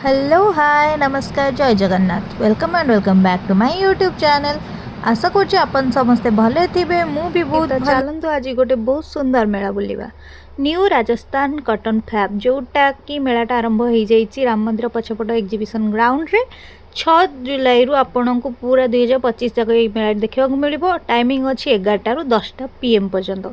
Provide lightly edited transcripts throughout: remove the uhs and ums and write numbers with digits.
Hello hi नमस्कार जय Jagannath welcome and welcome back to my YouTube channel. आशा करछि अपन समस्ते भले थिबे मु भी बहुत चलतु आज गोटे बहुत सुंदर मेला बुलिबा न्यू राजस्थान कॉटन फैब जोटा कि मेलाटा आरंभ हो जाइए राम मंदिर पछपट एग्जिबिशन ग्राउंड रे 6 जुलाई रु आपण को पूरा 2025 तक ये मेला देखा मिल टाइमिंग अच्छी 11 रु 10टा PM पर्यंत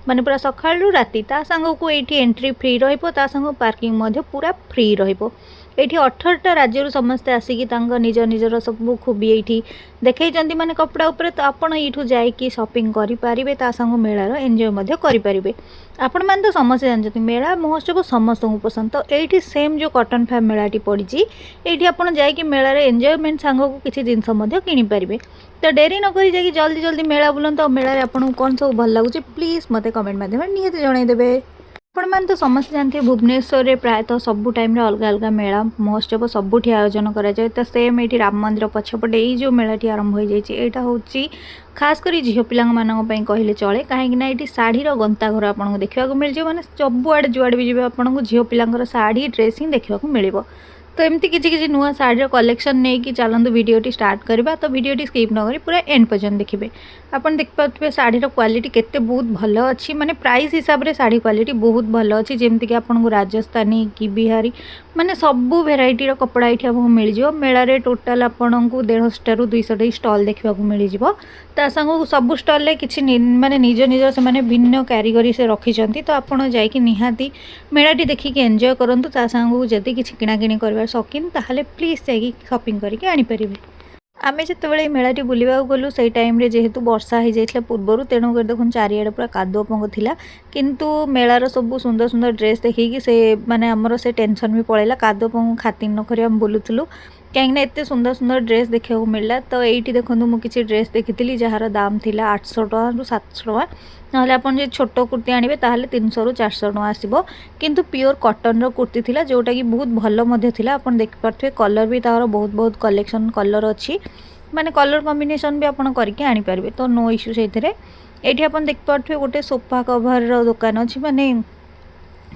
माने पूरा सकाळु राति ता संग को एठी एंट्री फ्री रहिबो ता संग पार्किंग मध्ये पूरा फ्री रहिबो। एठी 18टा राज्य समस्ते आसिकी तांग निज निजर सब खूबी एठी देखै माने कपड़ा उपरे तो आपण एठू जाई कि शॉपिंग करि पारिबे ता संग मेलार एन्जॉय मध्ये करि पारिबे। आपण मान तो समस्त जानछथि मेला महोत्सव समस्त को पसंद तो एठी सेम जो कॉटन फैब मेलाटी पड़ी एठी आपण जाई कि मेला रे एन्जॉयमेंट संग को किछि जिंस मध्ये किनि पारिबे। तो डेरी न करी जाई जल्दी जल्दी मेला बुलंत मेला रे आपण कोन सब भल लागुची प्लीज मते कमेंट माध्यम नियत जणाई देबे। आपण मान तो समस्त जानते भुवनेश्वर रे प्रायतः सबु टाइम रे अलग अलग मेला महोत्सव सबुठी आयोजन करा जाए तो सेम ये राम मंदिर पछपटे ये जो मेलाटी आरंभ हो जाए यहाँ हूँ खास कर झील पिला कहले चले कहीं ये शाढ़ी गंता घर आपको देखा मिल जाए मैंने सबुआड़े जुआड़े भी जी आपको झील पिला शाढ़ी ड्रेस ही देखा मिल तो एमती किसी नुआ शाढ़ी कलेक्शन नहीं कि चलतु वीडियोटी स्टार्ट करवा तो वीडियोटी स्किप न करी पूरा एंड पर्यंत देखिए। आपन देख पारे शाढ़ीर क्वालिटी केते बहुत भल अच्छी माने प्राइस हिसाब रे शाढ़ी क्वालिटी बहुत भल अच्छी जमती कि आपन को राजस्थानी कि बिहारी माने सबू भेराइटीर कपड़ा ये आपको मिल जाए। मेला रे टोटाल आपन को 150 रु 200 स्टॉल देखा मिल जाए संग सबू स्टल किसी माने निज निज से माने भिन्न कारीगरी से रखी तो आपड़ जाकि निहाती मेलाटी देखिकी एंजॉय करूँ संग जदि किसी किणाकिणी कर शौकीन ताहले प्लीज जाकि शॉपिंग करके आनीपर। आमे जिते मेलाटी बुलवाक गलु से टाइम रे जेहेतु वर्षा हो जाता पूर्वर तेणुक देखुन चारिआडे पूरा कादुआ पंग थिला किंतु मेलार सब सुंदर सुंदर ड्रेस देखिकी से माने हमर से टेंशन भी पड़ेगा कादुआ पंग खातिर न करी हम बुलूलु कहीं एत सुंदर सुंदर ड्रेस देखा मिलला। तो ये देखो मुझे ड्रेस देखी जार दाम थिला 800 टका रु 700 टका ना आप छोट कुर्ती आने 300 रु 400 टका आसो किंतु प्योर कॉटन रो कुर्ती थिला जोटा कि बहुत भल थिला। आप देखिपे कलर भी तार बहुत बहुत कलेक्शन कलर अच्छी माने कलर कॉम्बिनेशन भी आपन करके आनी पारबे तो नो इश्यू से ये आप देखिपे गोटे सोफा कवर दुकान अच्छी माने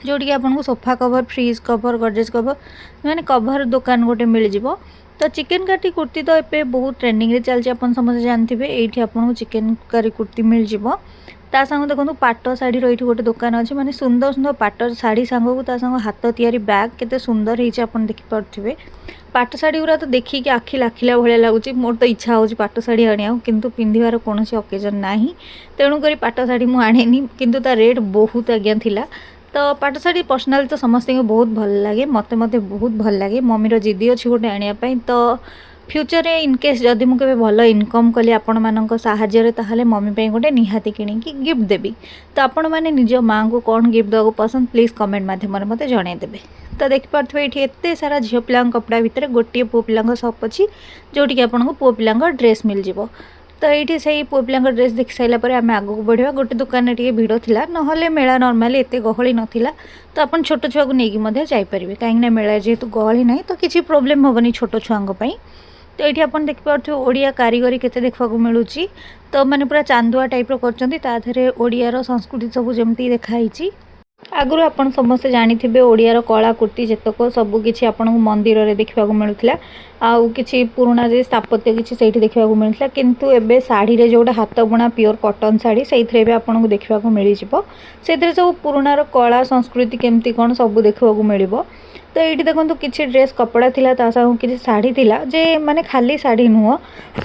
जोटी आपको sofa cover fridge cover Godrej cover मैंने कवर दुकान गोटे मिल जाव। तो चिकेन कारी कुर्ती तो ये बहुत ट्रेंडिंग रे चलती आप समझे जानते ये आपको चिकेन कारी कुर्ती मिल जाव। ता संग देखो पाट शाढ़ी ये गोटे दुकान अच्छे माने सुंदर सुंदर पाट शाढ़ी सांग को संग हाथ तैयारी बैग केते सुंदर होती देखिपे। पाट शाढ़ी गुरा तो देखिए आखि लाखिला भाया लगुच मोर तो इच्छा हो पाट शाढ़ी आने किंतु पिंधार कौन अकेजन ना तेणुक पाट शाढ़ी मुझे आने किंतु ता रेट बहुत आज्ञा थिला। तो पाट शाढ़ी पर्सनाली तो समस्त को बहुत भल लगे मत बहुत भल लगे मम्मीर जिदी अच्छी गोटे आने तो फ्यूचर रे इनकेस जदि मुझे भल इनकम कली आपण मानक साहाय्य ताहले मम्मी गोटे निहाती किणिकी गिफ्ट देवी। तो आपण मैंने निज माँ को कौन गिफ्ट देवा पसंद प्लीज कमेंट मध्यम मत जनईदेवे। तो देखिपे ये एत सारा झील पिला कपड़ा भितर गोटे पुओ पिला सप अच्छी जोटि आपको पुओ पिला ड्रेस मिल जाव। तो ये से पुओ पिला ड्रेस देख सारापर आम आगे बढ़ा गोटे दुकान टे भिड़ था ना मेला नर्माली एत गहली नाला तो आप छोट छुआ को लेकिन जापर कहीं मेला जेहेतु गहली ना तो किसी प्रोब्लेम हेनी छोट छुआई। तो ये आप देखिपे ओडिया कारीगरी केते देखा मिलूँ तो माने पूरा चांदुआ टाइप कर ओडियार संस्कृति सब जमती देखाई आगु आपन समस्त जानी ओडियार कला कुर्ती जेतक सबकि आपन मंदिर रे देखा मिलूला आउ कि पुराणा जे स्थापत्य किसी से देखा मिलता किंतु एबे साड़ी रे जोटा हाथ बुणा प्योर कॉटन साड़ी से आपको देखा मिल से सब पुराणार कला संस्कृति केमती कौन सब देखा मिल। तो ये देखो किसी ड्रेस कपड़ा थिला कि शाढ़ी थिला जे माने खाली शाढ़ी नुह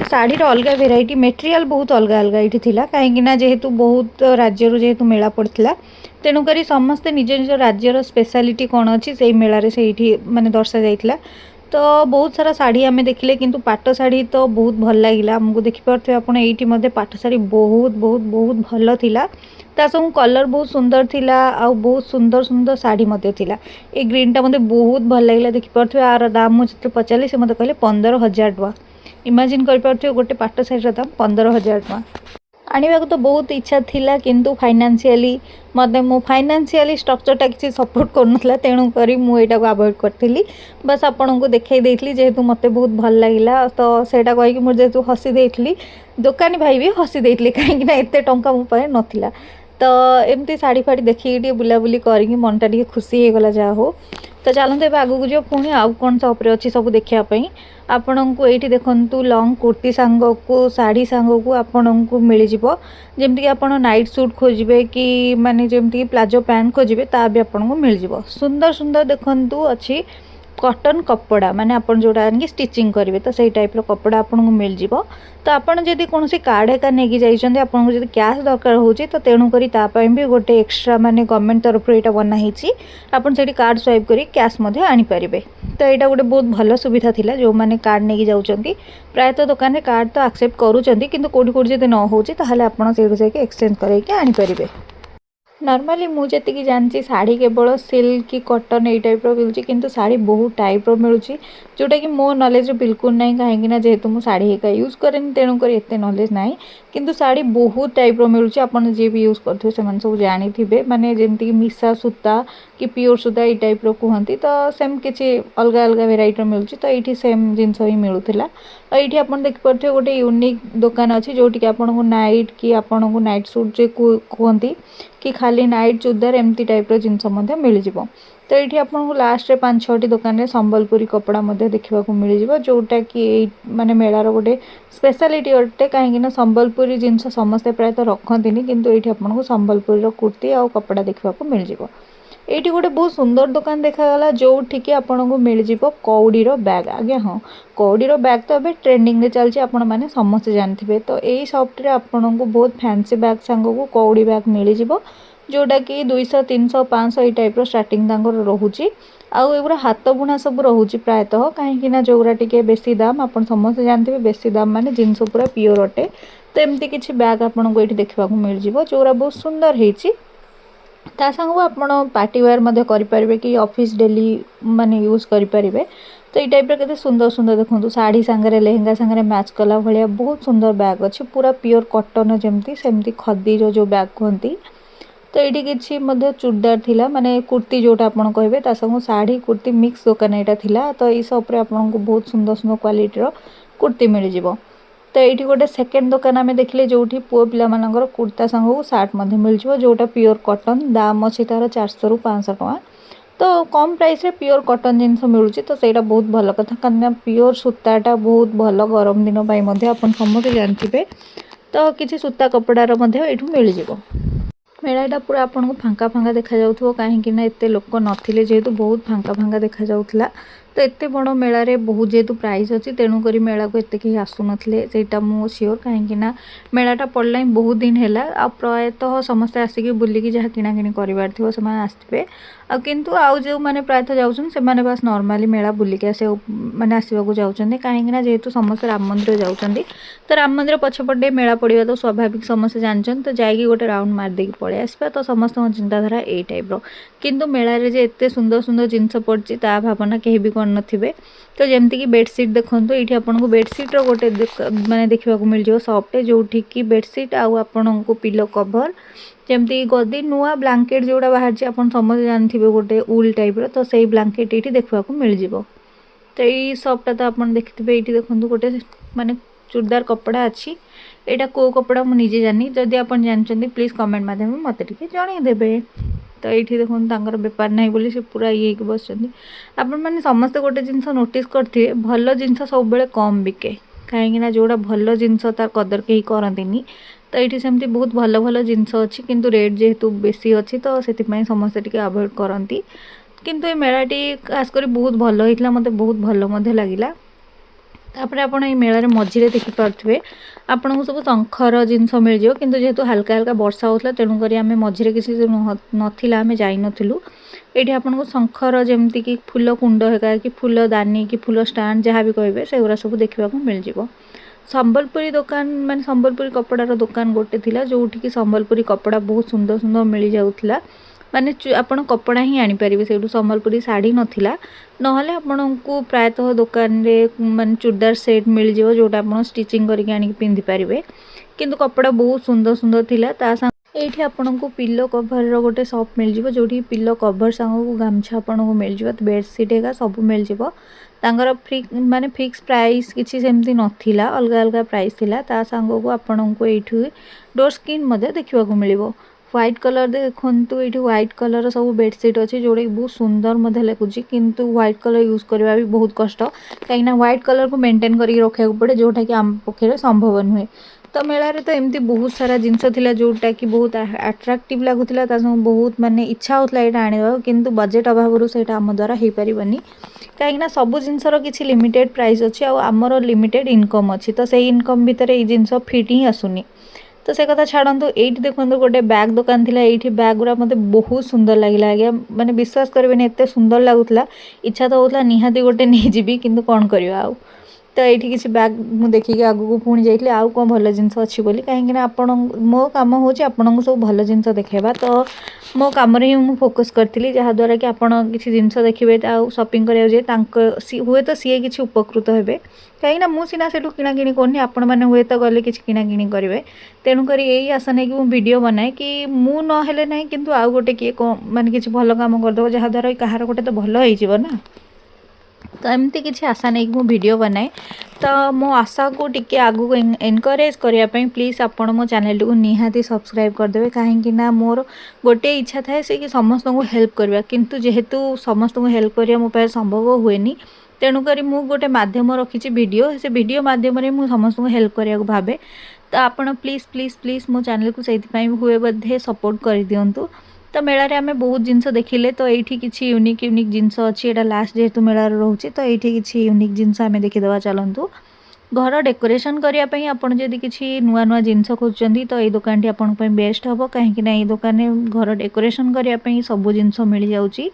शाढ़ीर अलग वेराइटी मेटेरियल बहुत अलग अलग ये थिला कहीं जेहेतु बहुत राज्य जेहेतु मेला पड़ता तेणुक समस्ते निज निज राज्यर स्पेशलिटी कौन अच्छी से मेला रे से माने दर्शा जाइथिला। तो बहुत सारा शाढ़ी आमे देखिले किंतु पाट शाढ़ी तो बहुत भल लगिला आमको देखिपे आप पाट शाढ़ी बहुत बहुत बहुत भल थिला ता सब कलर बहुत सुंदर थिला आ बहुत सुंदर सुंदर शाढ़ी मते थिला। ए ग्रीन टा मते बहुत भल लगिला देखिपे आर दाम मुझे पचारि से मते कहले 15,000 टका इमेजिन कर गोटे पाट शाढ़ीर दाम 15,000 टका आने तो बहुत इच्छा थिला किंतु फाइनेंशियली मते मो फाइनेंशियली स्ट्रक्चरटा किसी सपोर्ट करनथला तेणु करी मु एटा को अवॉइड करथिली बस आपन को देखाई देइथली जेहेतु मते बहुत भल लागिला तो सेटा कहि कि मु जेहेतु हसी देइथली दुकानी भाई भी हसी देइथली काहे कि एते टंका मो पाए नथिला। तो एमती शाढ़ी फाड़ी देखिए बुलाबुली करके मनटा टे खुशी हो गला जहा हो। तो चलते ए आगू जो पुणी आउ कौन सप्रे अच्छी सब देखापी आपण को ये देखु लंग कुर्ती सांग को शाढ़ी सांग को आपण को मिल जमीक आप नाइट सूट खोजे कि माने जमीक प्लाजो पैंट खोजे ता भी आपन को मिल जाव सुंदर सुंदर देखु अच्छी कॉटन कपड़ा माने आपन जोड़ा आनिक स्टिचिंग करेंगे तो सही टाइप कपड़ा आपन को मिल जाव तो आपन जदि कौन कार्ड एका नहीं जाइए आपको जब कैश दरकार हो तो तेणुक भी गोटे एक्स्ट्रा माने गवर्नमेंट तरफ यहाँ बनाई आपन से कार्ड स्वाइप कर कैश आनीपर तो यहाँ गोटे बहुत भल सुविधा थिला जो मैंने कार्ड नहीं जाऊँगी प्रायतः दुकान में कार्ड तो एक्सेप्ट करूँगी किंतु कोटी कोटी जब न हो आपड़ से एक्सचेंज करके आनीपर नॉर्मली मुझे जानती शाढ़ी केवल सिल्क कि कॉटन ये टाइप मिलूँ किंतु शाढ़ी बहुत टाइप मिलूँ जोटा कि मो नॉलेज बिल्कुल ना कहीं जेहेतु मुझे शाढ़ी एका यूज करें तेणुक एत नॉलेज ना किंतु शाढ़ी बहुत टाइप मिलूँ आपन जी भी यूज करेंगे से सब जानी माने जमीक मिसा सूता कि प्योर सूता ये टाइप कहती तो सेम किसी अलग अलग भेराइटर मिलूँ तो ये सेम जिनस ही मिलूला ये आप देखिपे गोटे यूनिक दुकान अच्छी जोटि आपन को नाइट कि आपन को नाइट सूट जो कहती कि खाली नाइट चुड़दार एमती टाइप जिनस मिल जाव तो ये आपको लास्ट 5-6टी दुकान में संबलपुरी कपड़ा देखा मिल जाव जोटा कि माने मेलार गोटे स्पेशलिटी अटे कहीं संबलपुरी जिनस समस्ते प्रायतः रखती किंतु ये आपको संबलपुरी कुर्ती आ कपड़ा देखा मिल जाव ये गोटे बहुत सुंदर दुकान देखागला जो कि आपन को मिल जाव कौड़ीर बैग आज्ञा हाँ कौड़ीर बैग तो अभी ट्रेंडिंग रे चलती आपण मैंने समस्ते जानते तो यही सॉफ्ट आपन को बहुत फैंसी बैग सांग को कौड़ी बैग मिल जाव जोटा कि 200-300-500 ये टाइप स्टार्टिंग रोचे आउ एगुरा हाथ बुणा सब रोचे प्रायतः कहीं जोरा टे बेसी दाम आप समस्त जानते बेसी दाम माने जिनस पूरा प्योर अटे तो एमती किसी बैग आपन को ये देखा मिल जाव जोरा बहुत सुंदर होती ता संग आपण पार्टी वेयर करें कि ऑफिस डेली माने यूज करें तो ये टाइप के सुंदर सुंदर देखो शाढ़ी सांगे लेहेंगा सांगे मैच कला भाया बहुत सुंदर बैग अच्छी पूरा प्योर कॉटन जमती सेमती खदीर जो बैग कहती तो ये किसी चूड़दार थिला माने कुर्ती जोटा आपन कहे संग शाढ़ी कुर्ती मिक्स दुकान यहाँ थिला तो ये सब आपन को बहुत सुंदर सुंदर क्वालिटीर कुर्ती मिल जाव तो ये गोटे सेकेंड दुकान आम देखिले जो पुओ पिला कुर्ता सांग को सार्ट मिल जाव जोटा प्योर कॉटन दाम अच्छी तार 400-500 टका तो कम प्राइस रे प्योर कॉटन जिनस मिलूँ तो सहीटा बहुत भल कथा कहीं प्योर सूताटा बहुत भल गरम दिन आप समझे जानते तो किसी सूता कपड़ार ये मिल जाव मेलाटा पूरा आपन को फांका फांका देखा जाउथो कहीं एत लोक नथिले जेहेतु बहुत फांका फांका देखा जाउथला तो एत बड़ मेला रे बहुत जेहेतु प्राइस अच्छी तेणुक मेला को एत कहीं आसुनथिले सेटा मु श्योर कहीं मेलाटा पड़ला बहुत दिन है आ प्रायतः समस्ते आसिक बुलिकी जहाँ किणाकिणी करार थो से आसवे किंतु आउ जो मैंने प्रायतः जाऊँ से बास नॉर्मली मेला बुलिकी आस मैंने आसवाक जाऊँच कहीं जेहेतु समस्त राम मंदिर जाऊँच तो राम मंदिर पछपटे मेला पड़ा तो स्वाभाविक समस्ते जानते तो जाकि गोटे राउंड मारदे पलि आसवा तो समस्त चिंताधारा यही टाइप किंतु मेला रे जे एते सुंदर सुंदर जिनस पड़ी ता भावना कहीं भी कौन नथिबे तो जमती कि बेडसीट देखो ये आपन को बेडसीट गोटे माने देखा मिल जाव सॉफ्ट जोठी कि बेडसीट आउ आपन को पिलो कवर जमती गदी नुआ ब्लांकेट जोड़ा बाहर आप समझ जानते गोटे उल टाइप तो सही ब्लांकेट ये देखा मिल जाव तो यही सॉफ्टा तो आप देखते ये देखो गोटे माने चूड़दार कपड़ा अच्छी यहाँ को कपड़ा मुझे जानी जदि आप जानते प्लीज कमेंट माध्यम मत जनईदेवे तो ये देखो तर बेपार ना बोली से पूरा ये बस मैंने समस्ते गोटे जिनस नोटिस करेंगे भल जिनस सब कम बिके कहीं जोड़ा भल जिनस तार कदर कहीं करती तो ये सेमती बहुत भल भल जिनस अच्छी किंतु रेट जेहेतु बेसी अच्छी तो से समस्ते टी अवॉइड करती किंतु ये मेलाटी खासकर बहुत भल होता मत बहुत भल लगिला तापर आप मेलार मझे देखिपे आपन को सब शंखर जिनस मिल जाव किंतु जेहेतु हल्का हल्का वर्षा होता तेणुक आम मझे किसी नाला आम जाइनलु ये आपन को शंखर जमती कि फूल कुंड है कि फूल दानी कि फूल स्टाण जहाँ भी कहे से गुरा सब देखा मिल जाव संबलपुरी दुकान माने संबलपुरी कपड़ार दुकान गोटे थिला जोठी कि संबलपुरी कपड़ा बहुत सुंदर सुंदर मिल जाउथला माने आपण कपड़ा ही आनीपर से संबलपुरी शाढ़ी नाला नहले आपण को प्रायतः दुकान रे माने चूड़दार सेट मिल जाव जोटा आप स्टिचिंग करके आनिक पिंधि पारे किंतु कपड़ा बहुत सुंदर सुंदर थिला ता ये आपन को पिलो कभर गोटे शॉप मिल जाव जोठी पिलो कभर सांग को गामछा आपन को मिल जाव बेडसीट है सब मिल जाव तांगर माने फिक्स प्राइस किसी सेमती नथिला अलग अलग प्राइस थिला ता सांग को आपन को ये डोर स्क्रीन देखा मिल व्हाइट कलर देखु ये व्हाइट कलर सब बेडसीट अच्छी जोड़ा बहुत सुंदर मध्य लगुच किंतु व्हाइट कलर यूज करवा भी बहुत कष्ट कहीं व्हाइट कलर को मेंटेन करके रखा पड़े जोटा कि आम पक्षे संभव नुहे। तो मेलार तो एमती बहुत सारा जिनस थिला जोटा कि बहुत अट्राक्टिव लगुला बहुत माने इच्छा होता यहाँ आने किंतु बजेट अभाव से आम द्वारा हो पारनि कहीं सब जिनसर किसी लिमिटेड प्राइस अच्छी आमर लिमिटेड इनकम अच्छी तो से इनकम भितर ये जिनस फिट ही आसुनी। तो से कथा छाड़ू ये देखो गोटे बैग दुकान थी ये बैग गुरा मत बहुत सुंदर लगे आज्ञा माने विश्वास करेंगे एत सुंदर लगुला इच्छा तो होता निहाती गोटे नहीं जी किंतु कौन करवा आउ तो ये किसी बैग मुझे देखिए आगू पुणी जाइए आउ कौन भल जिनस अच्छी बोली कहीं आपण मो कम हो आपन सब भल जिनस देखा तो मो कम ही मुझे फोकस करी जहाँद्वारा कि आपड़ किसी जिनस देखिए शॉपिंग कराए हुए तो सी किसी उपकृत हे कहीं मुझे सीना से किणा करनी आपण मैंने हुए तो गले कि किणा करेंगे तेणुक यही आशा नहीं कि मुझे वीडियो बनाए कि मु ना ना कि आउ गोटे किए माने किसी भल काम करदे जहाँद्वारा कहार गोटे तो भल हो ना तो एमती किसी आशा नहीं कि मुझे वीडियो बनाए तो मो आशा को टिके आगू एनकरेज करने प्लीज़ आपण मो चैनल को निहाती सब्सक्राइब करदे कहीं मोर गोटे इच्छा थाए से कि समस्त को हेल्प करवा किंतु जेहेतु समस्त को हेल्प करवा मो पास संभव हुए तेणुक मु गोटे मध्यम रखी वीडियो से वीडियो मध्यम समस्त को हेल्प करने को भावे तो आपण प्लीज़ प्लीज़ प्लीज़ मो चैनल को से हुए बोधे सपोर्ट कर दिंतु। तो मेलार आम बहुत जिनस देखिले तो ये किसी यूनिक यूनिक जिनस अच्छी यहाँ लास्ट जेहेतु मेलार रोचे तो ये किसी यूनिक जिनस आम देखीदे चलतु घर डेकोरेशन करने आपड़ जदि किसी नुआ नुआ जिनस खोजुंट तो ये दुकान आपण बेस्ट हम कहीं दुकान घर डेकोरेशन करने सब जिनस मिल जाऊँगी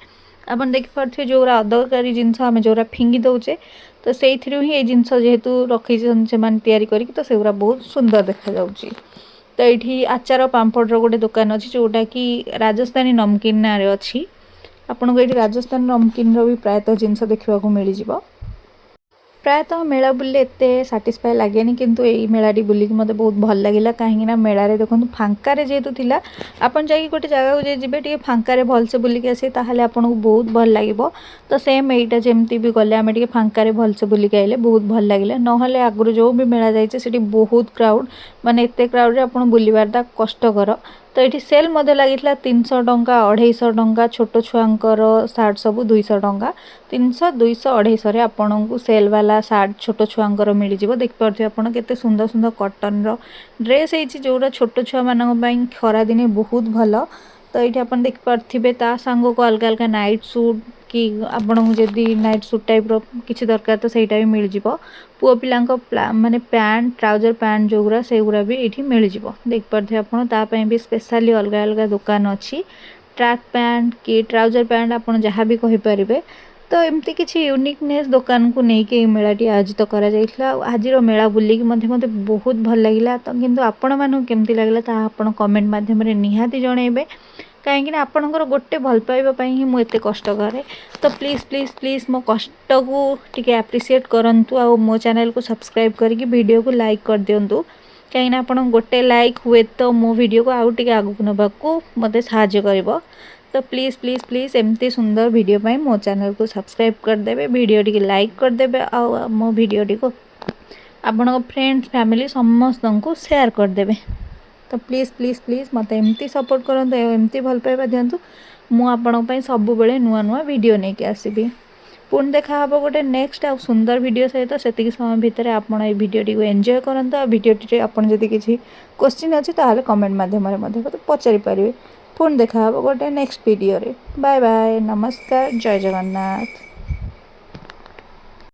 आप देखिपे जो अदरकारी जिनस आम जो फिंगी दौचे तो से ही जिनस जेहेतु रखी से करी तो से बहुत सुंदर देखा जाउची। तो ये आचार पांपड़ गोटे दुकान अच्छी जोटा कि राजस्थानी नमकीन ना अच्छी आपन को ये राजस्थान नमकीन भी प्रायतः जिनस देखा मिल जाए प्रायतः मेला बुले एत साटिस्फाए लगे किंतु यही मेलाटी बुलिक मत बहुत भल लगे कहीं मेलार देखो फांकार जेहेतु थिला आपन जाकि गोटे जगह को जी फांकार भलसे बुलिक आसे ताहले आपन को बहुत भल लगे तो सेम यहीटा जमती भी गले आम फांकार भलसे बुलिक आइले बहुत भल लगे ना आगुरी जो भी मेला जाइए बहुत क्राउड माने एत क्राउड आप बुलवारटा कष्टकर तो ये सेल मध्य लगी 300 टंका 250 टंका छोट छुआंकर सार्ट सब 200 टंका 300 200 250 आपन को सेल वाला सार्ट छोट छुआंकर मिल जाव देखिपे आपड़ के सुंदर सुंदर कटन ड्रेस हो छोट छुआ मान खरा दिने बहुत भल तो ये आप देखिपे ता सांग को अलग अलग नाइट सूट कि आपन को जदि नाइट सूट टाइप किसी दरकार तो सहीटा भी मिल जाव पुओ पिला माने पैंट ट्राउजर पैंट जोगुरा से गुरा भी ये मिल जाव देखिपे आपड़ी भी स्पेशली अलग अलग दुकान अच्छी ट्रैक पैंट कि ट्राउजर पैंट आपड़ जहाँ भी कहींपारे तो एमती किसी यूनिकनेस दुकान को लेकिन मेलाटी आयोजित करा आज मेला बुलिक मते बहुत भल लगे तो किंतु आपण मानू केमती लगला आपण कमेंट माध्यम निहाती जनइबे कहीं आपणकर गोटे भल पाइबा ही मुझे कष्ट करे तो प्लीज़ प्लीज़ प्लीज़ मो कष्ट को टिके एप्रिशिएट करंतु आ मो चैनल को सब्सक्राइब करके वीडियो को लाइक कर दिंतु कहीं आप गोटे लाइक हुए तो मो वीडियो को आउ टिके आगु नबाकू मते साहाय्य करिवो तो प्लीज़ प्लीज़ प्लीज़ एमती सुंदर वीडियो पाई मो चैनल को सब्सक्राइब करदे वीडियो टी लाइक करदे आ मो वीडियो टी को आपण फ्रेंड्स फैमिली समस्त को शेयर करदे तो प्लीज़ प्लीज़ प्लीज़ मत एमती सपोर्ट करते एमती भल पाइबा दिंतु मुझे सब बेले नुआ नुआ वीडियो नहीं के आसबि पुणी देखा हम गोटे नेक्स्ट आ सुंदर वीडियो सहित से समय भितर आप वीडियो टी एंजॉय करते वीडियो टी आपड़ जदि किसी क्वेश्चन अच्छी ताहले कमेंट माध्यम पचारि पारे पुणी देखा हम गोटे नेक्स्ट वीडियो रे बाय बाय नमस्कार जय जगन्नाथ।